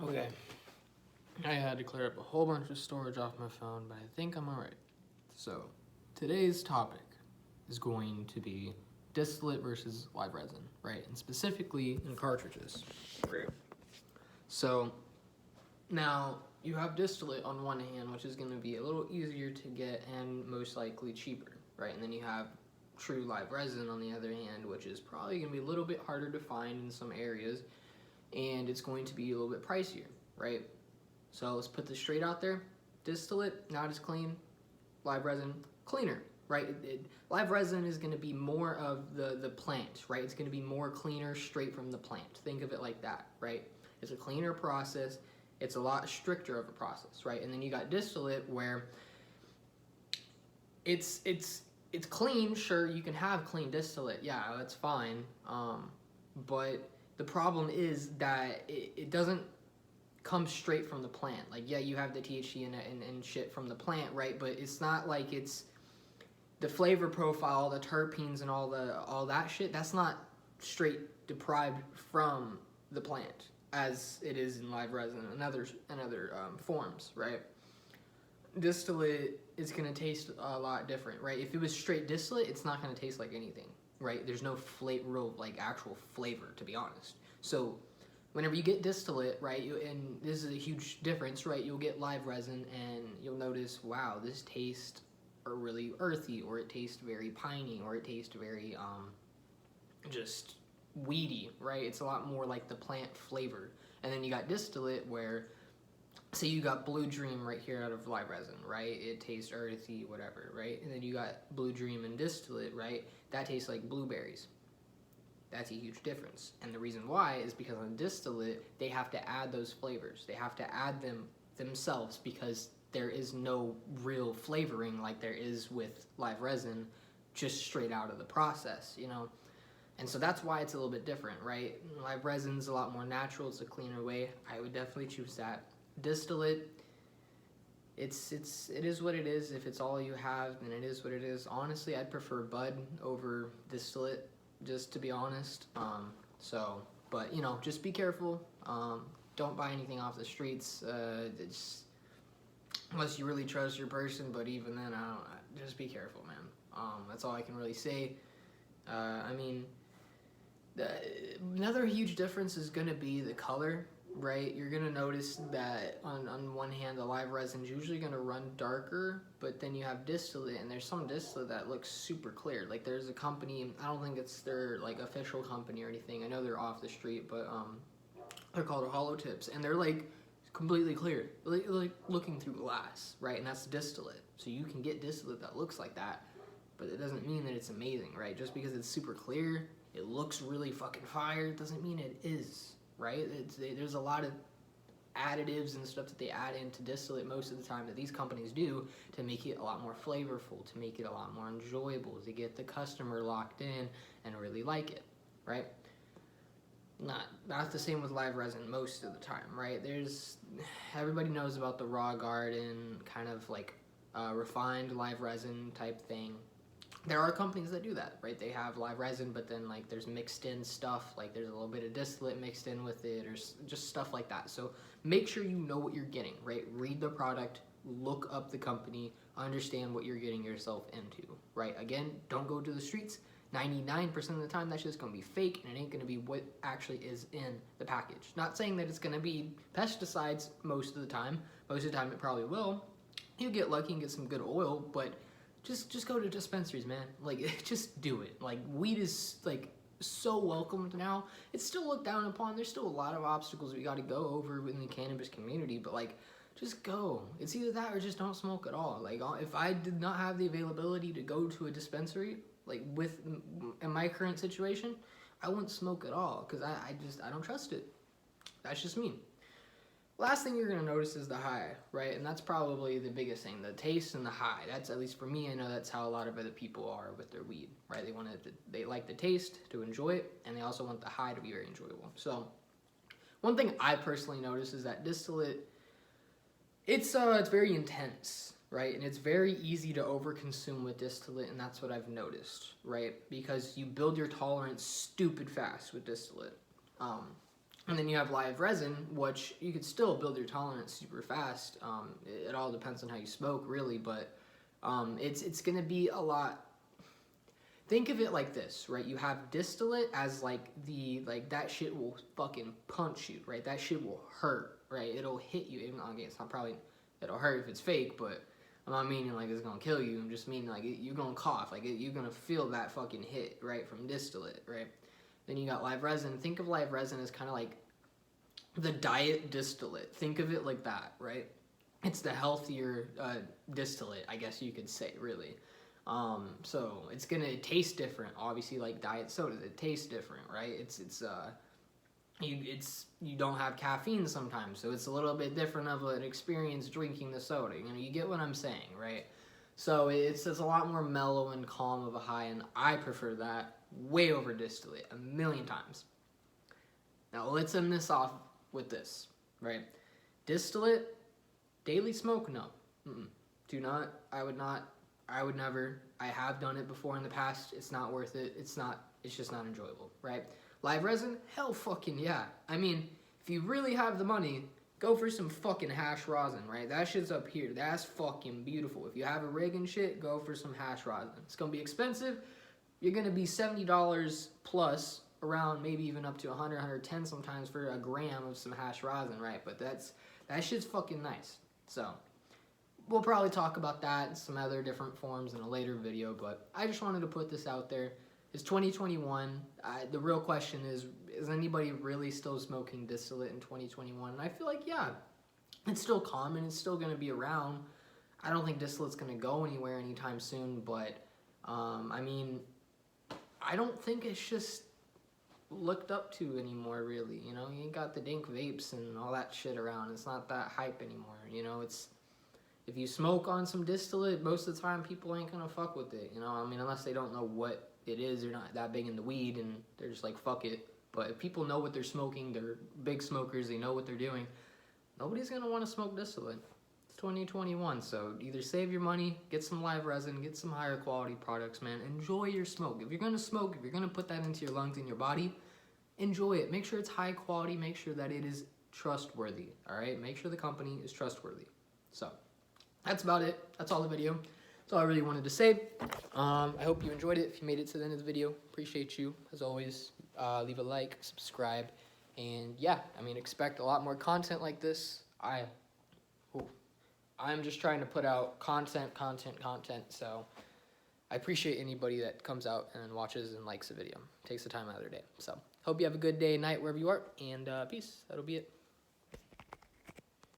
Okay. I had to clear up a whole bunch of storage off my phone, but I think I'm alright. So, today's topic is going to be distillate versus live resin, right? And specifically in cartridges. Right. So, now you have distillate on one hand, which is going to be a little easier to get and most likely cheaper, right? And then you have true live resin on the other hand, which is probably going to be a little bit harder to find in some areas, and it's going to be a little bit pricier, right? So let's put this straight out there. Distillate, not as clean. Live resin, cleaner, right? Live resin is going to be more of the plant, right? It's going to be more cleaner straight from the plant. Think of it like that, right? It's a cleaner process. It's a lot stricter of a process, right? And then you got distillate where it's clean. Sure, you can have clean distillate. Yeah, that's fine. But the problem is that it doesn't come straight from the plant. Like, yeah, you have the THC and shit from the plant, right? But it's not like it's the flavor profile, the terpenes and all that shit. That's not straight deprived from the plant as it is in live resin and other forms, right? Distillate is going to taste a lot different, right? If it was straight distillate, it's not going to taste like anything, right? There's no real like actual flavor, to be honest. So whenever you get distillate, right, and this is a huge difference, right? You'll get live resin and you'll notice, wow, this tastes really earthy, or it tastes very piney, or it tastes very just weedy, right? It's a lot more like the plant flavor. And then you got distillate where, say you got Blue Dream right here out of live resin, right? It tastes earthy, whatever, right? And then you got Blue Dream and distillate, right? That tastes like blueberries. That's a huge difference. And the reason why is because on distillate, they have to add those flavors. They have to add them themselves because there is no real flavoring like there is with live resin just straight out of the process, you know? And so that's why it's a little bit different, right? Live resin's a lot more natural. It's a cleaner way. I would definitely choose that. Distillate, it is what it is. If it's all you have, then it is what it is. Honestly, I'd prefer bud over distillate, just to be honest. But you know, just be careful. Don't buy anything off the streets. Unless you really trust your person. But even then, just be careful, man. That's all I can really say. I mean, another huge difference is gonna be the color. Right, you're gonna notice that on one hand the live resin's usually gonna run darker, but then you have distillate, and there's some distillate that looks super clear. Like there's a company, I don't think it's their like official company or anything. I know they're off the street, but they're called Hollow Tips, and they're like completely clear, like looking through glass, right? And that's distillate. So you can get distillate that looks like that, but it doesn't mean that it's amazing, right? Just because it's super clear, it looks really fucking fire, doesn't mean it is. Right? There's a lot of additives and stuff that they add into distillate most of the time that these companies do to make it a lot more flavorful, to make it a lot more enjoyable, to get the customer locked in and really like it, right? Not the same with live resin most of the time, right? Everybody knows about the raw garden kind of like refined live resin type thing. There are companies that do that, right? They have live resin, but then like there's mixed in stuff, like there's a little bit of distillate mixed in with it, or just stuff like that. So make sure you know what you're getting, right? Read the product, look up the company, understand what you're getting yourself into, right? Again, don't go to the streets. 99% of the time, that's just gonna be fake, and it ain't gonna be what actually is in the package. Not saying that it's gonna be pesticides most of the time. Most of the time, it probably will. You'll get lucky and get some good oil, but just go to dispensaries, man. Like, just do it. Like, weed is, like, so welcomed now. It's still looked down upon. There's still a lot of obstacles we got to go over in the cannabis community, but, like, just go. It's either that or just don't smoke at all. Like, if I did not have the availability to go to a dispensary, like, in my current situation, I wouldn't smoke at all, because I don't trust it. That's just me. Last thing you're going to notice is the high, right? And that's probably the biggest thing, the taste and the high. That's, at least for me, I know that's how a lot of other people are with their weed, right? They like the taste to enjoy it, and they also want the high to be very enjoyable. So one thing I personally notice is that distillate, it's very intense, right? And it's very easy to overconsume with distillate, and that's what I've noticed, right? Because you build your tolerance stupid fast with distillate. And then you have live resin, which you could still build your tolerance super fast. It all depends on how you smoke, really, but it's gonna be a lot. Think of it like this, right? You have distillate as like that shit will fucking punch you, right? That shit will hurt, right? It'll hit you. Even okay, it's not probably it'll hurt if it's fake, but I'm not meaning like it's gonna kill you. I'm just meaning like you're gonna cough, like you're gonna feel that fucking hit, right, from distillate, right? Then you got live resin. Think of live resin as kind of like the diet distillate. Think of it like that, right? It's the healthier distillate, I guess you could say, really. So it's gonna taste different, obviously, like diet sodas. It tastes different, right? You don't have caffeine sometimes, so it's a little bit different of an experience drinking the soda. You know, you get what I'm saying, right? So it's a lot more mellow and calm of a high, and I prefer that way over distillate a million times. Now let's end this off with this, right? Distillate, daily smoke, no. Do not, I would not, I would never. I have done it before in the past. It's not worth it. It's just not enjoyable, right? Live resin, hell fucking yeah. I mean, if you really have the money, go for some fucking hash rosin, right? That shit's up here. That's fucking beautiful. If you have a rig and shit, go for some hash rosin. It's gonna be expensive. You're gonna be $70 plus, around maybe even up to 100, 110 sometimes for a gram of some hash rosin, right? But that shit's fucking nice. So we'll probably talk about that and some other different forms in a later video, but I just wanted to put this out there. It's 2021. The real question is anybody really still smoking distillate in 2021? And I feel like, yeah, it's still common. It's still going to be around. I don't think distillate's going to go anywhere anytime soon, but, I mean, I don't think it's just looked up to anymore, really. You know, you ain't got the dink vapes and all that shit around. It's not that hype anymore, you know. It's, if you smoke on some distillate, most of the time people ain't gonna fuck with it, you know. I mean, unless they don't know what it is, they're not that big into weed and they're just like, fuck it. But if people know what they're smoking, they're big smokers, they know what they're doing, nobody's gonna want to smoke distillate. It's 2021, so either save your money, get some live resin, get some higher quality products, man. Enjoy your smoke. If you're gonna smoke, if you're gonna put that into your lungs and your body, enjoy it. Make sure it's high quality, make sure that it is trustworthy, all right? Make sure the company is trustworthy. So that's about it. That's all the video. That's all I really wanted to say. I hope you enjoyed it. If you made it to the end of the video, appreciate you. As always, leave a like, subscribe, and yeah, I mean, expect a lot more content like this. I'm just trying to put out content, so I appreciate anybody that comes out and watches and likes a video, takes the time out of their day. So hope you have a good day, night, wherever you are, and peace. That'll be it.